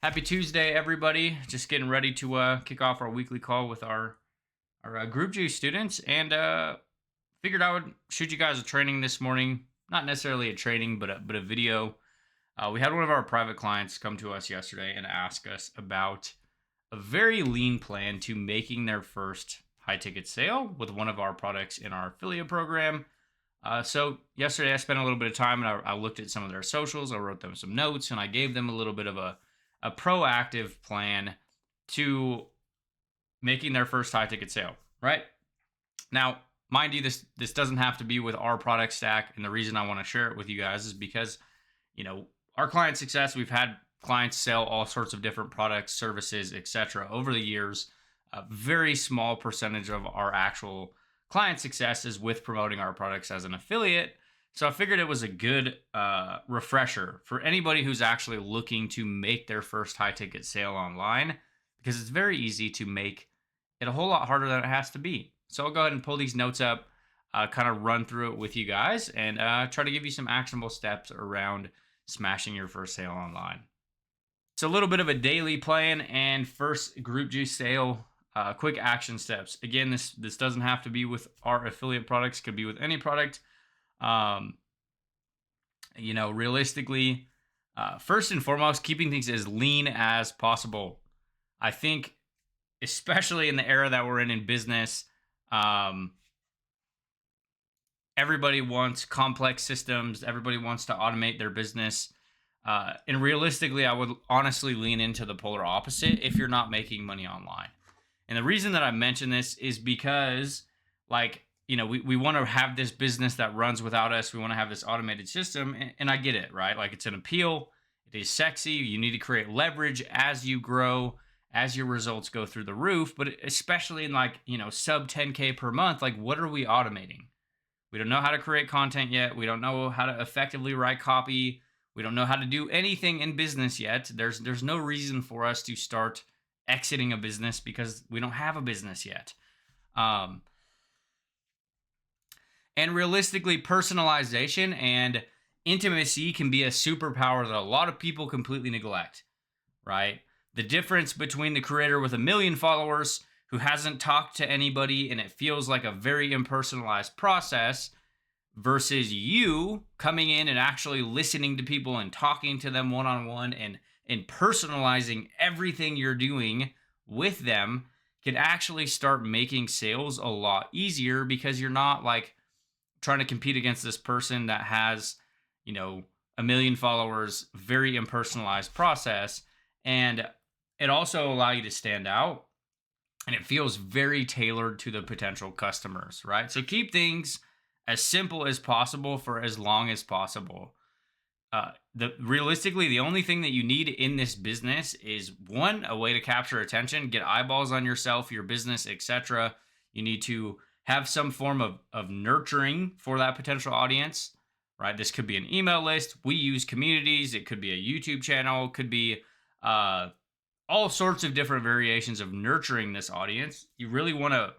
Happy Tuesday, everybody. Just getting ready to kick off our weekly call with our Group G students, and figured I would shoot you guys a training this morning. Not necessarily a training, but a video. We had one of our private clients come to us yesterday and ask us about a very lean plan to making their first high ticket sale with one of our products in our affiliate program. So yesterday I spent a little bit of time and I looked at some of their socials. I wrote them some notes and I gave them a little bit of a proactive plan to making their first high ticket sale. Right now, mind you, this doesn't have to be with our product stack, and the reason I want to share it with you guys is because our client success. We've had clients sell all sorts of different products, services, etc. over the years. A very small percentage of our actual client success is with promoting our products as an affiliate. So I figured it was a good refresher for anybody who's actually looking to make their first high ticket sale online, because it's very easy to make it a whole lot harder than it has to be. So I'll go ahead and pull these notes up, kind of run through it with you guys, and try to give you some actionable steps around smashing your first sale online. It's a little bit of a daily plan and first group juice sale. Quick action steps. Again, this doesn't have to be with our affiliate products. Could be with any product. Realistically, first and foremost, keeping things as lean as possible. I think, especially in the era that we're in business, everybody wants complex systems. Everybody wants to automate their business. And realistically, I would honestly lean into the polar opposite if you're not making money online. And the reason that I mention this is because, we want to have this business that runs without us. We want to have this automated system. And I get it, right? Like, it's an appeal. It is sexy. You need to create leverage as you grow, as your results go through the roof. But especially in sub 10K per month, what are we automating? We don't know how to create content yet. We don't know how to effectively write copy. We don't know how to do anything in business yet. There's no reason for us to start exiting a business because we don't have a business yet. And realistically, personalization and intimacy can be a superpower that a lot of people completely neglect, right? The difference between the creator with 1 million followers who hasn't talked to anybody and it feels like a very impersonalized process versus you coming in and actually listening to people and talking to them one-on-one and personalizing everything you're doing with them can actually start making sales a lot easier, because you're not trying to compete against this person that has, 1 million followers, very impersonalized process. And it also allows you to stand out, and it feels very tailored to the potential customers, right? So keep things as simple as possible for as long as possible. Realistically, the only thing that you need in this business is, one, a way to capture attention, get eyeballs on yourself, your business, etc. You need to have some form of nurturing for that potential audience, right? This could be an email list. We use communities. It could be a YouTube channel. It could be all sorts of different variations of nurturing this audience. You really want to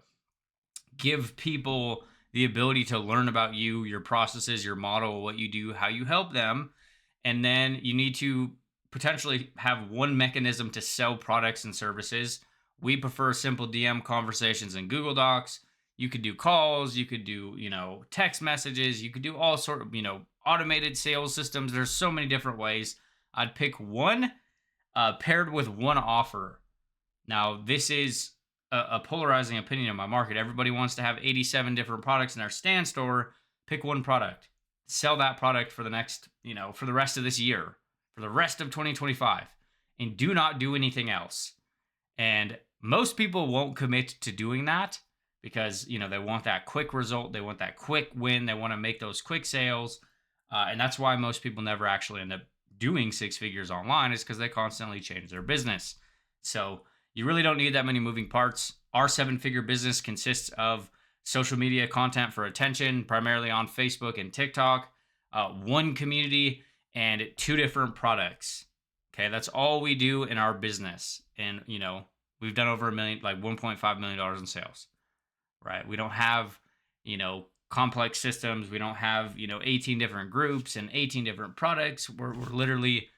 give people the ability to learn about you, your processes, your model, what you do, how you help them. And then you need to potentially have one mechanism to sell products and services. We prefer simple DM conversations in Google Docs. You could do calls, you could do, text messages, you could do all sort of, automated sales systems. There's so many different ways. I'd pick one paired with one offer. Now, this is a polarizing opinion in my market. Everybody wants to have 87 different products in their stand store. Pick one product. Sell that product for the next, for the rest of this year, for the rest of 2025, and do not do anything else. And most people won't commit to doing that because, they want that quick result. They want that quick win. They want to make those quick sales. And that's why most people never actually end up doing 6 figures online, is because they constantly change their business. So you really don't need that many moving parts. Our 7-figure business consists of social media content for attention, primarily on Facebook and TikTok, one community, and 2 different products. Okay, that's all we do in our business. And, we've done over $1 million, $1.5 million in sales, right? We don't have, complex systems. We don't have, 18 different groups and 18 different products. We're literally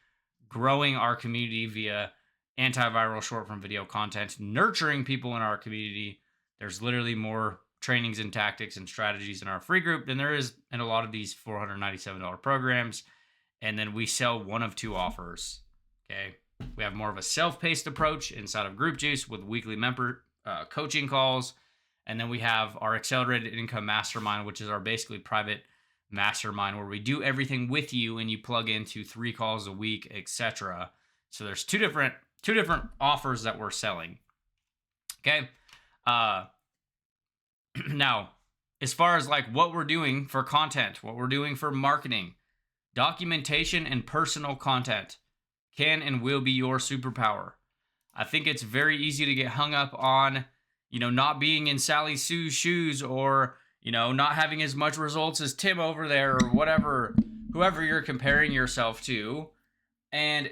growing our community via antiviral short form video content, nurturing people in our community. There's literally more trainings and tactics and strategies in our free group than there is in a lot of these $497 programs. And then we sell one of two offers. Okay. We have more of a self-paced approach inside of Group Juice with weekly member coaching calls. And then we have our Accelerated Income Mastermind, which is our basically private mastermind where we do everything with you and you plug into 3 calls a week, etc. So there's two different offers that we're selling. Okay. Now, as far as like what we're doing for content, what we're doing for marketing, documentation and personal content can and will be your superpower. I think it's very easy to get hung up on, not being in Sally Sue's shoes or, not having as much results as Tim over there or whatever, whoever you're comparing yourself to. And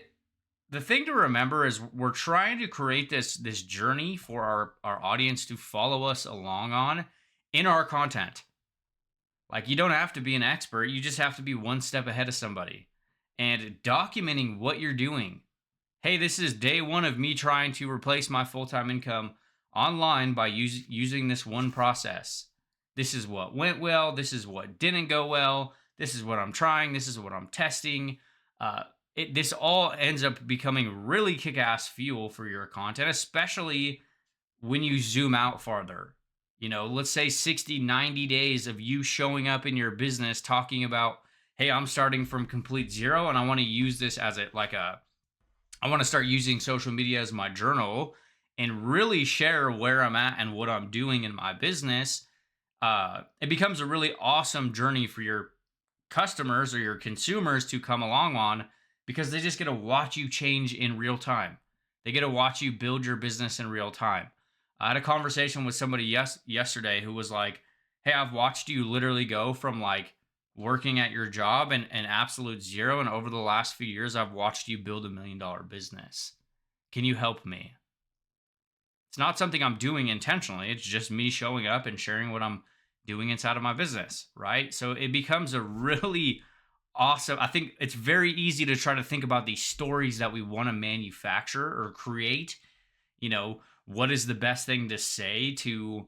the thing to remember is we're trying to create this journey for our audience to follow us along on in our content. Like, you don't have to be an expert. You just have to be one step ahead of somebody and documenting what you're doing. Hey, this is day 1 of me trying to replace my full-time income online by using this one process. This is what went well. This is what didn't go well. This is what I'm trying. This is what I'm testing. This all ends up becoming really kick-ass fuel for your content, especially when you zoom out farther. Let's say 60, 90 days of you showing up in your business talking about, hey, I'm starting from complete zero and I want to use this as I want to start using social media as my journal and really share where I'm at and what I'm doing in my business. It becomes a really awesome journey for your customers or your consumers to come along on because they just get to watch you change in real time. They get to watch you build your business in real time. I had a conversation with somebody yesterday who was like, hey, I've watched you literally go from like working at your job and absolute zero. And over the last few years, I've watched you build $1 million business. Can you help me? It's not something I'm doing intentionally. It's just me showing up and sharing what I'm doing inside of my business, right? So it becomes a really awesome. I think it's very easy to try to think about these stories that we want to manufacture or create. What is the best thing to say to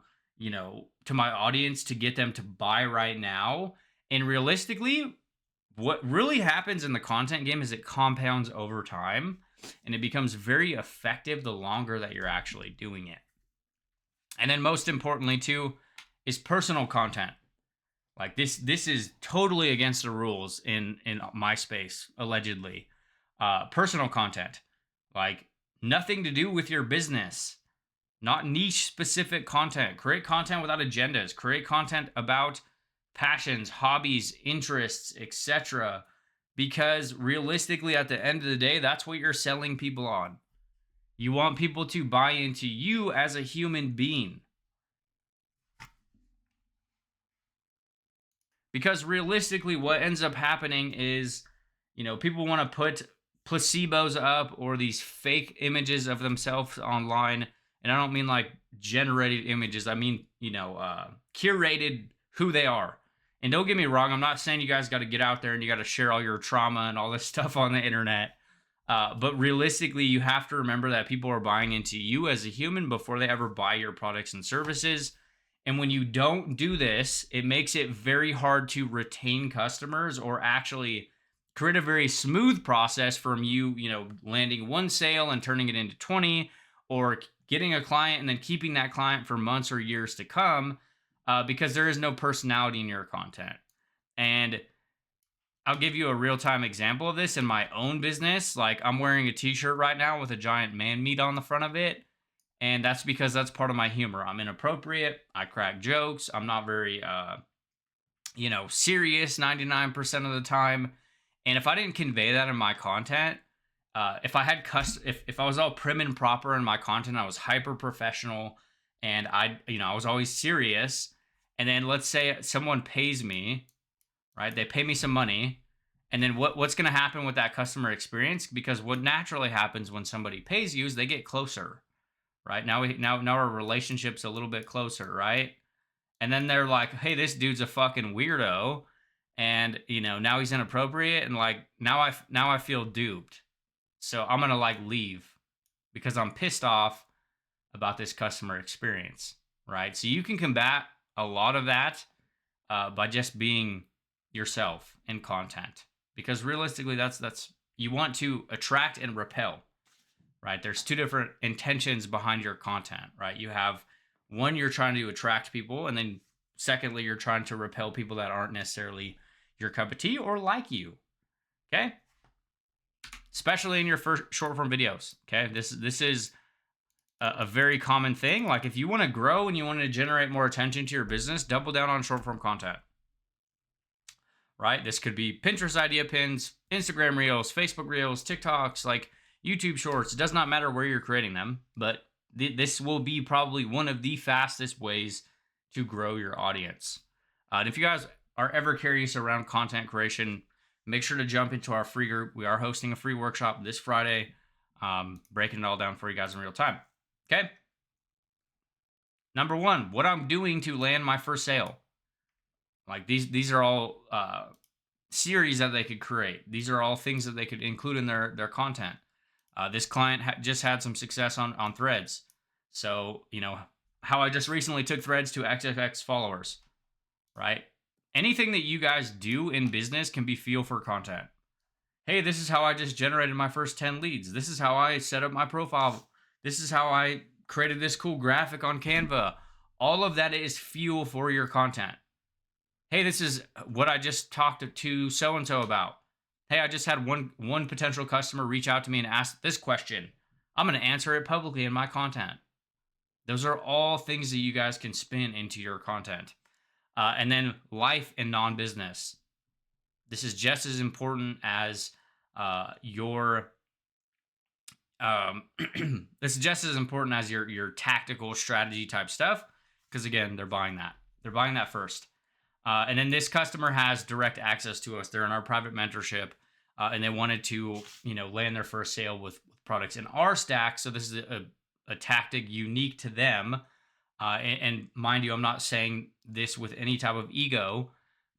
my audience to get them to buy right now? And realistically, what really happens in the content game is it compounds over time and it becomes very effective the longer that you're actually doing it. And then most importantly too is personal content. Like this is totally against the rules in my space, allegedly. Personal content, like nothing to do with your business, not niche specific content. Create content without agendas. Create content about passions, hobbies, interests, etc. Because realistically, at the end of the day, that's what you're selling people on. You want people to buy into you as a human being. Because realistically, what ends up happening is, people want to put placebos up or these fake images of themselves online. And I don't mean like generated images. I mean, curated who they are. And don't get me wrong, I'm not saying you guys got to get out there and you got to share all your trauma and all this stuff on the internet. But realistically, you have to remember that people are buying into you as a human before they ever buy your products and services. And when you don't do this, it makes it very hard to retain customers or actually create a very smooth process from you, landing one sale and turning it into 20, or getting a client and then keeping that client for months or years to come, because there is no personality in your content. And I'll give you a real-time example of this in my own business. Like, I'm wearing a t-shirt right now with a giant man meat on the front of it. And that's because that's part of my humor. I'm inappropriate. I crack jokes. I'm not very, serious 99% of the time. And if I didn't convey that in my content, if I was all prim and proper in my content, I was hyper professional and I was always serious. And then let's say someone pays me, right? They pay me some money. And then what's going to happen with that customer experience? Because what naturally happens when somebody pays you is they get closer. Right? Now our relationship's a little bit closer, right? And then they're like, hey, this dude's a fucking weirdo. And, now he's inappropriate. And like, now I feel duped. So I'm going to like leave because I'm pissed off about this customer experience, right? So you can combat a lot of that by just being yourself in content, because realistically, that's you want to attract and repel, right? There's two different intentions behind your content, right? You have one, you're trying to attract people, and then secondly, you're trying to repel people that aren't necessarily your cup of tea or like you. Okay, especially in your first short form videos. Okay, this is a very common thing. Like if you want to grow and you want to generate more attention to your business, double down on short form content. Right? This could be Pinterest idea pins, Instagram reels, Facebook reels, TikToks, like YouTube shorts. It does not matter where you're creating them, but this will be probably one of the fastest ways to grow your audience. And if you guys are ever curious around content creation, make sure to jump into our free group. We are hosting a free workshop this Friday, breaking it all down for you guys in real time. Okay. Number one, what I'm doing to land my first sale. Like these are all series that they could create. These are all things that they could include in their content. This client just had some success on Threads. So, you know, how I just recently took Threads to XXX followers, right? Anything that you guys do in business can be fuel for content. Hey, this is how I just generated my first 10 leads. This is how I set up my profile. This is how I created this cool graphic on Canva. All of that is fuel for your content. Hey, this is what I just talked to so-and-so about. Hey, I just had one potential customer reach out to me and ask this question. I'm going to answer it publicly in my content. Those are all things that you guys can spin into your content. And then life and non-business. This is just as important as your this is just as important as your tactical strategy type stuff, because again, they're buying that. They're buying that first. And then this customer has direct access to us. They're in our private mentorship, and they wanted to, you know, land their first sale with products in our stack. So this is a tactic unique to them. And mind you, I'm not saying this with any type of ego,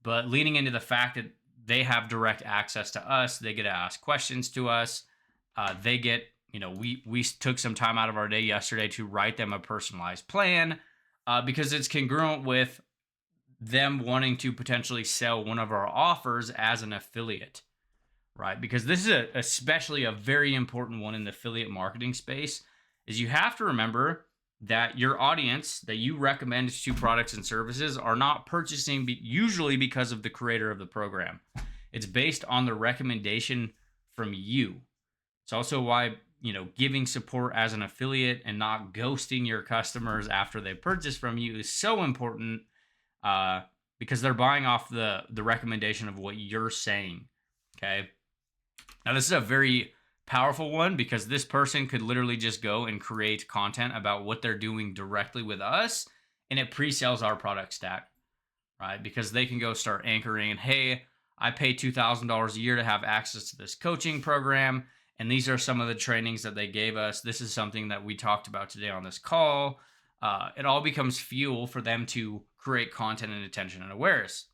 but leaning into the fact that they have direct access to us. They get to ask questions to us. They get, you know, we took some time out of our day yesterday to write them a personalized plan because it's congruent with them wanting to potentially sell one of our offers as an affiliate, right? Because this is especially a very important one in the affiliate marketing space, is you have to remember that your audience that you recommend to products and services are not purchasing usually because of the creator of the program. It's based on the recommendation from you. It's also why, you know, giving support as an affiliate and not ghosting your customers after they purchase from you is so important, because they're buying off the recommendation of what you're saying. Okay. Now this is a very powerful one, because this person could literally just go and create content about what they're doing directly with us, and it pre-sells our product stack, right? Because they can go start anchoring, and hey, I pay $2,000 a year to have access to this coaching program, and these are some of the trainings that they gave us. This is something that we talked about today on this call. It all becomes fuel for them to create content and attention and awareness.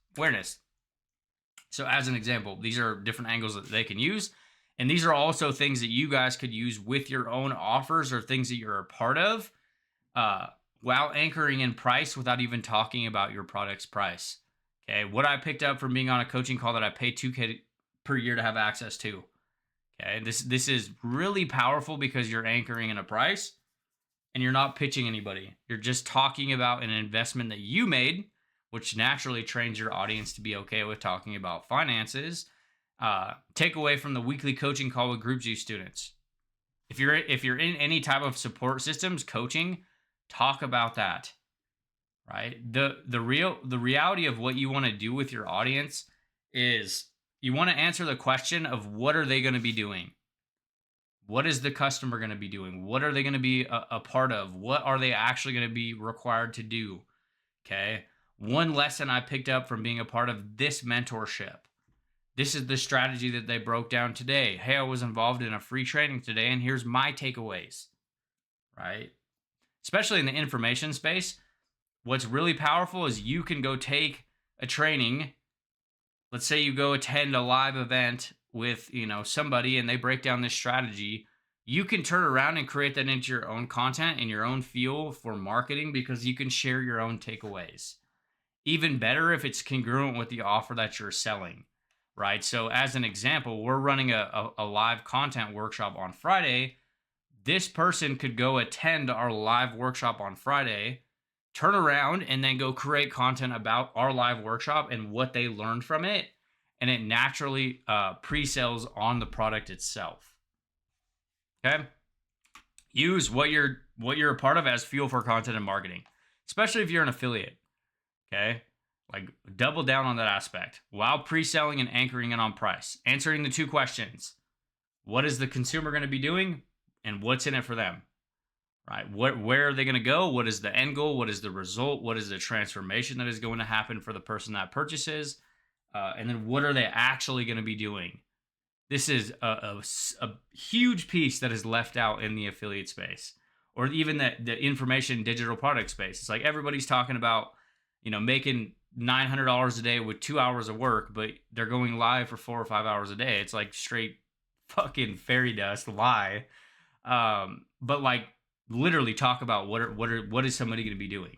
So as an example, these are different angles that they can use. And these are also things that you guys could use with your own offers or things that you're a part of, while anchoring in price without even talking about your product's price. Okay. What I picked up from being on a coaching call that I pay $2,000 per year to have access to. Okay. This is really powerful because you're anchoring in a price. And you're not pitching anybody. You're just talking about an investment that you made, which naturally trains your audience to be okay with talking about finances. Take away from the weekly coaching call with Group G students. If you're in any type of support systems, coaching, talk about that. Right? The reality of what you want to do with your audience is you want to answer the question of what are they going to be doing? What is the customer going to be doing? What are they going to be a part of? What are they actually going to be required to do? Okay. One lesson I picked up from being a part of this mentorship. This is the strategy that they broke down today. Hey, I was involved in a free training today, and here's my takeaways, right? Especially in the information space, what's really powerful is you can go take a training. Let's say you go attend a live event with, you know, somebody, and they break down this strategy You can turn around and create that into your own content and your own feel for marketing because you can share your own takeaways. Even better if it's congruent with the offer that you're selling, right? So, as an example, we're running a live content workshop on Friday. This person could go attend our live workshop on Friday, turn around, and then go create content about our live workshop and what they learned from it. And it naturally pre sells on the product itself. Okay. Use what you're a part of as fuel for content and marketing, especially if you're an affiliate. Okay. Like double down on that aspect while pre-selling and anchoring it on price. Answering the two questions. What is the consumer going to be doing and what's in it for them? Right? Where are they going to go? What is the end goal? What is the result? What is the transformation that is going to happen for the person that purchases? And then what are they actually going to be doing? This is a huge piece that is left out in the affiliate space or even the information digital product space. It's like everybody's talking about, making $900 a day with 2 hours of work, but they're going live for 4 or 5 hours a day. It's like straight fucking fairy dust lie. But like literally talk about what is somebody going to be doing,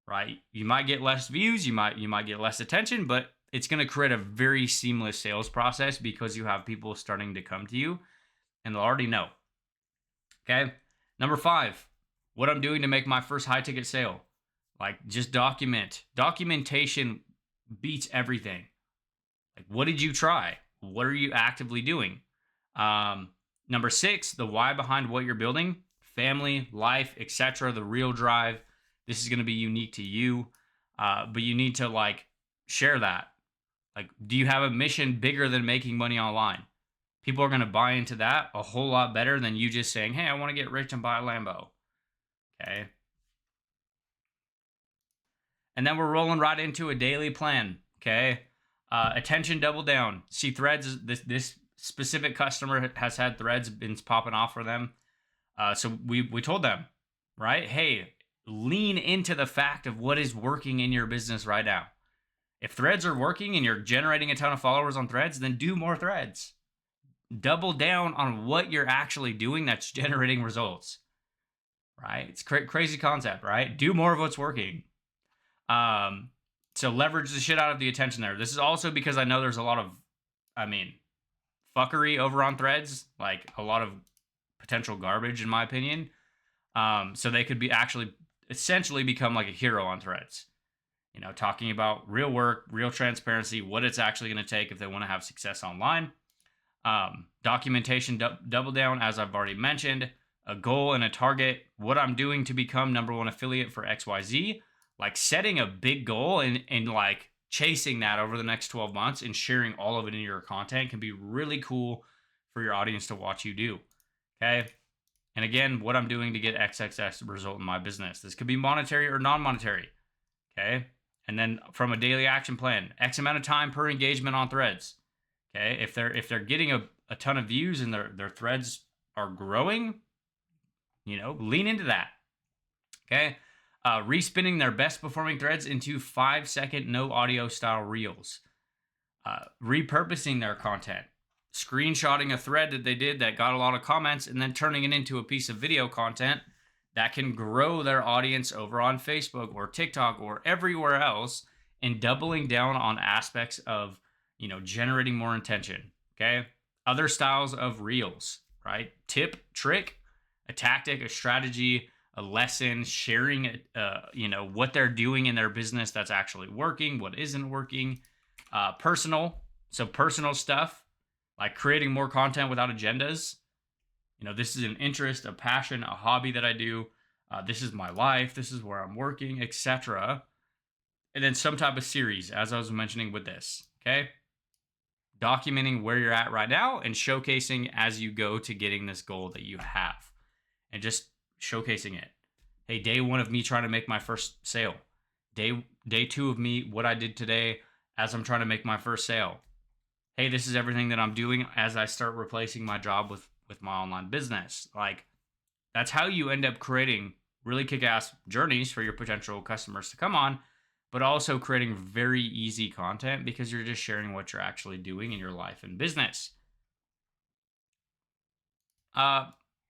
right? You might get less views, you might get less attention, but it's going to create a very seamless sales process because you have people starting to come to you and they'll already know. Okay. Number 5, what I'm doing to make my first high ticket sale. Like just document. Documentation beats everything. Like what did you try? What are you actively doing? Number 6, the why behind what you're building, family, life, etc. The real drive. This is going to be unique to you, but you need to like share that. Like, do you have a mission bigger than making money online? People are going to buy into that a whole lot better than you just saying, hey, I want to get rich and buy a Lambo. Okay. And then we're rolling right into a daily plan. Okay. Attention double down. See threads. This specific customer has had threads been popping off for them. So we told them, right? Hey, lean into the fact of what is working in your business right now. If threads are working and you're generating a ton of followers on threads, then do more threads. Double down on what you're actually doing that's generating results, right? It's crazy concept, right? Do more of what's working. So leverage the shit out of the attention there. This is also because I know there's a lot of, fuckery over on threads, like a lot of potential garbage, in my opinion. So they could be actually essentially become like a hero on threads. Talking about real work, real transparency, what it's actually going to take if they want to have success online. Documentation, double down, as I've already mentioned, a goal and a target, what I'm doing to become #1 affiliate for XYZ, like setting a big goal and like chasing that over the next 12 months and sharing all of it in your content can be really cool for your audience to watch you do. Okay. And again, what I'm doing to get XXX result in my business. This could be monetary or non-monetary. Okay. And then from a daily action plan, X amount of time per engagement on threads. Okay. If they're getting a ton of views and their threads are growing, lean into that. Okay. Respinning their best performing threads into 5-second no audio style reels. Repurposing their content. Screenshotting a thread that they did that got a lot of comments and then turning it into a piece of video content that can grow their audience over on Facebook or TikTok or everywhere else, and doubling down on aspects of, generating more intention. Okay. Other styles of reels, right? Tip, trick, a tactic, a strategy, a lesson, sharing, what they're doing in their business that's actually working, what isn't working. Personal. So personal stuff like creating more content without agendas. This is an interest, a passion, a hobby that I do. This is my life. This is where I'm working, etc. And then some type of series, as I was mentioning with this. Okay. Documenting where you're at right now and showcasing as you go to getting this goal that you have and just showcasing it. Hey, day 1 of me trying to make my first sale. Day 2 of me, what I did today as I'm trying to make my first sale. Hey, this is everything that I'm doing as I start replacing my job with my online business. Like, that's how you end up creating really kick-ass journeys for your potential customers to come on, but also creating very easy content because you're just sharing what you're actually doing in your life and business.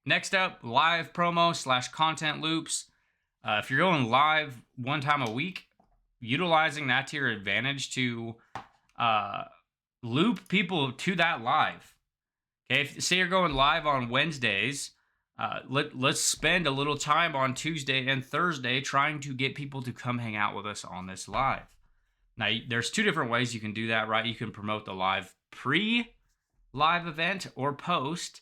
Next up, live promo / content loops. If you're going live one time a week, utilizing that to your advantage to uh, loop people to that live. Okay, if say you're going live on Wednesdays, let's spend a little time on Tuesday and Thursday trying to get people to come hang out with us on this live. Now, there's two different ways you can do that, right? You can promote the live pre-live event or post,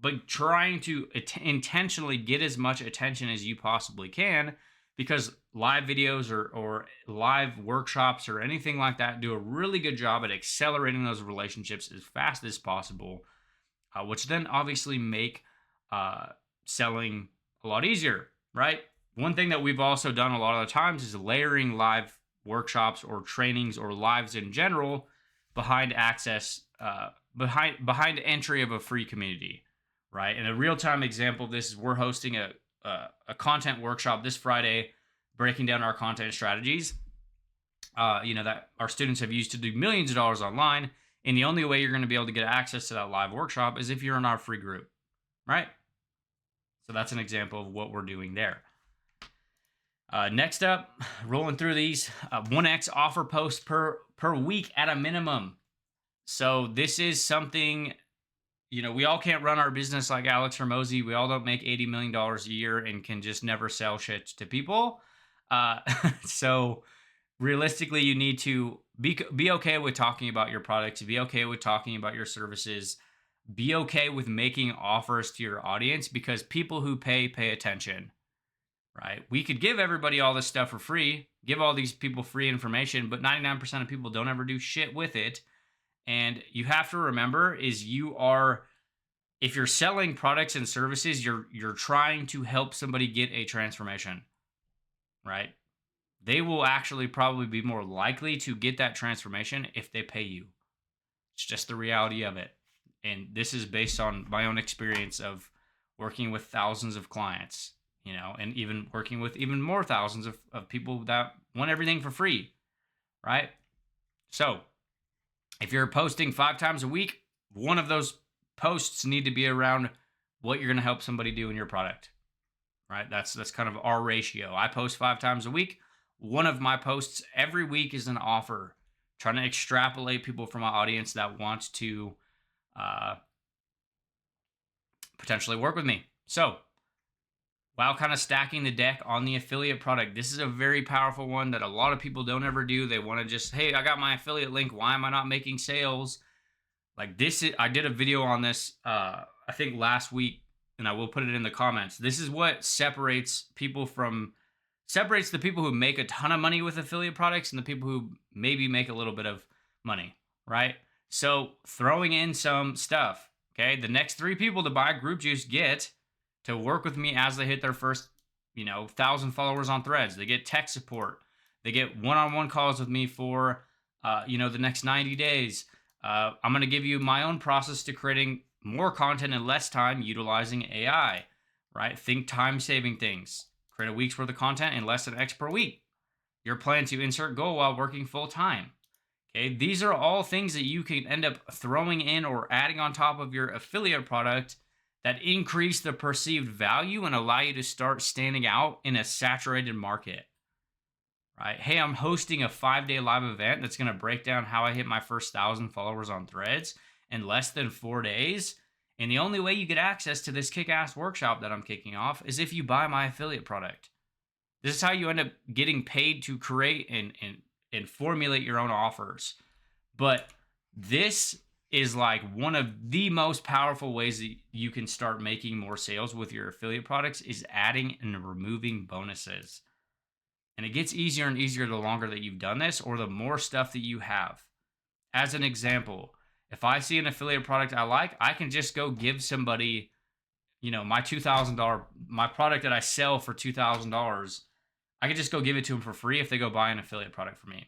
but trying to intentionally get as much attention as you possibly can, because live videos or live workshops or anything like that do a really good job at accelerating those relationships as fast as possible, which then obviously make selling a lot easier, right? One thing that we've also done a lot of the times is layering live workshops or trainings or lives in general behind access, behind entry of a free community, right? And a real-time example of this is we're hosting a content workshop this Friday, breaking down our content strategies, that our students have used to do millions of dollars online. And the only way you're going to be able to get access to that live workshop is if you're in our free group, right? So that's an example of what we're doing there. Next up, rolling through these, 1x offer posts per week at a minimum. So this is something, we all can't run our business like Alex Hormozi. We all don't make $80 million a year and can just never sell shit to people. So realistically, you need to be okay with talking about your products, be okay with talking about your services, be okay with making offers to your audience, because people who pay attention, right? We could give everybody all this stuff for free, give all these people free information, but 99% of people don't ever do shit with it. And you have to remember is if you're selling products and services, you're trying to help somebody get a transformation, right? They will actually probably be more likely to get that transformation if they pay you. It's just the reality of it. And this is based on my own experience of working with thousands of clients, and even working with even more thousands of people that want everything for free, right? So if you're posting 5 times a week, one of those posts need to be around what you're going to help somebody do in your product, right? That's kind of our ratio. I post 5 times a week. One of my posts every week is an offer, trying to extrapolate people from my audience that wants to potentially work with me. So while kind of stacking the deck on the affiliate product, this is a very powerful one that a lot of people don't ever do. They want to just, hey, I got my affiliate link. Why am I not making sales? Like this, I did a video on this, I think last week, and I will put it in the comments. This is what separates the people who make a ton of money with affiliate products and the people who maybe make a little bit of money, right? So throwing in some stuff, okay? The next 3 people to buy Group Juice get to work with me as they hit their first, 1,000 followers on Threads. They get tech support. They get one-on-one calls with me for, the next 90 days. I'm going to give you my own process to creating more content in less time utilizing AI, right? Think time-saving things. Create a week's worth of content in less than X per week. Your plan to insert goal while working full-time. Okay, these are all things that you can end up throwing in or adding on top of your affiliate product that increase the perceived value and allow you to start standing out in a saturated market, right? Hey, I'm hosting a 5-day live event that's going to break down how I hit my first 1,000 followers on Threads in less than 4 days. And the only way you get access to this kick-ass workshop that I'm kicking off is if you buy my affiliate product. This is how you end up getting paid to create and formulate your own offers. But this is like one of the most powerful ways that you can start making more sales with your affiliate products is adding and removing bonuses. And it gets easier and easier the longer that you've done this or the more stuff that you have. As an example, if I see an affiliate product I like, I can just go give somebody, my $2,000, my product that I sell for $2,000. I can just go give it to them for free if they go buy an affiliate product from me.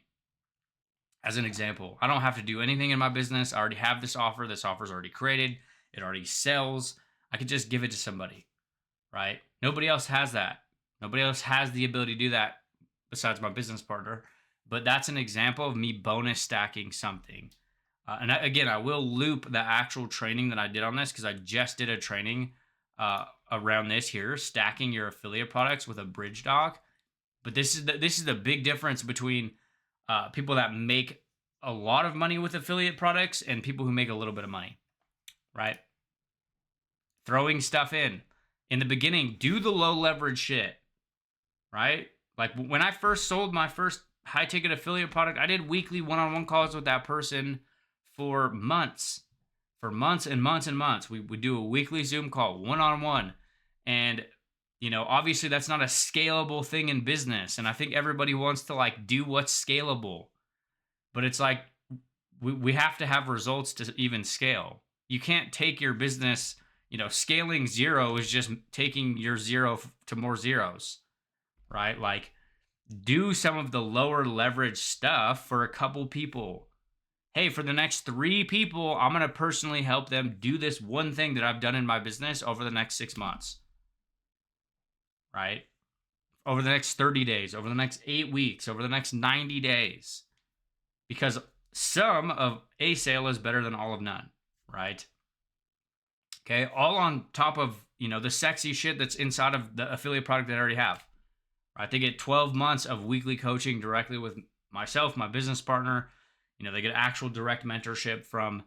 As an example, I don't have to do anything in my business. I already have this offer. This offer is already created. It already sells. I could just give it to somebody, right? Nobody else has that. Nobody else has the ability to do that besides my business partner. But that's an example of me bonus stacking something. Again, I will loop the actual training that I did on this because I just did a training around this here, stacking your affiliate products with a bridge doc. But this is the big difference between people that make a lot of money with affiliate products and people who make a little bit of money, right? Throwing stuff in the beginning, do the low leverage shit, right? Like when I first sold my first high ticket affiliate product, I did weekly one-on-one calls with that person for months, and months and months. We would do a weekly Zoom call, one-on-one. And, obviously that's not a scalable thing in business. And I think everybody wants to like do what's scalable, but it's like, we have to have results to even scale. You can't take your business, scaling zero is just taking your zero to more zeros, right? Like, do some of the lower leverage stuff for a couple people. Hey, for the next 3 people, I'm going to personally help them do this one thing that I've done in my business over the next 6 months, right? Over the next 30 days, over the next 8 weeks, over the next 90 days. Because some of a sale is better than all of none, right? Okay, all on top of, the sexy shit that's inside of the affiliate product that I already have. Right? They get 12 months of weekly coaching directly with myself, my business partner. They get actual direct mentorship from,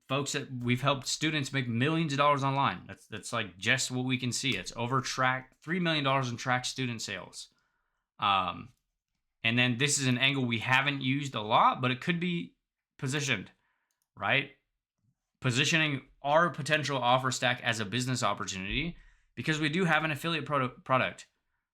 folks that we've helped students make millions of dollars online. That's like just what we can see. It's over $3 million in tracked student sales. And then this is an angle we haven't used a lot, but it could be positioned, right? Positioning our potential offer stack as a business opportunity, because we do have an affiliate product.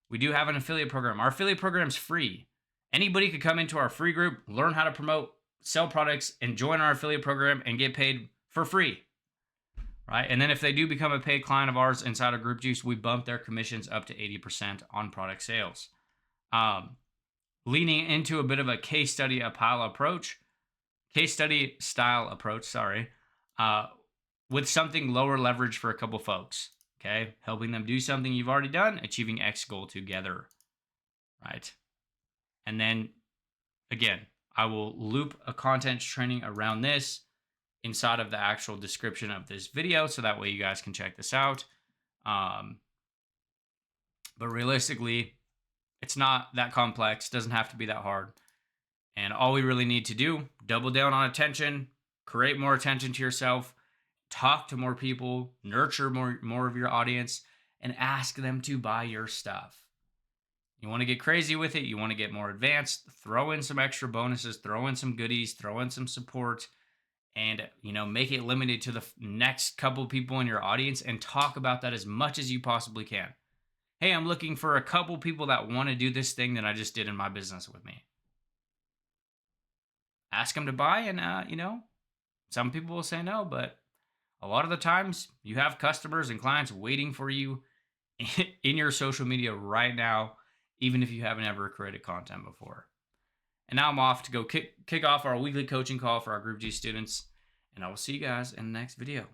We do have an affiliate program. Our affiliate program is free. Anybody could come into our free group, learn how to promote, sell products, and join our affiliate program and get paid for free, right? And then if they do become a paid client of ours inside of Group Juice, we bump their commissions up to 80% on product sales. Leaning into a bit of a case study style approach, with something lower leverage for a couple folks, okay? Helping them do something you've already done, achieving X goal together, right? And then, again, I will loop a content training around this inside of the actual description of this video, so that way you guys can check this out. But realistically, it's not that complex, doesn't have to be that hard. And all we really need to do, double down on attention, create more attention to yourself, talk to more people, nurture more of your audience, and ask them to buy your stuff. You want to get crazy with it, you want to get more advanced, throw in some extra bonuses, throw in some goodies, throw in some support, and make it limited to the next couple people in your audience, and talk about that as much as you possibly can. Hey, I'm looking for a couple people that want to do this thing that I just did in my business with me. Ask them to buy, and some people will say no, but a lot of the times you have customers and clients waiting for you in your social media right now, even if you haven't ever created content before. And now I'm off to go kick off our weekly coaching call for our Group G students, and I will see you guys in the next video.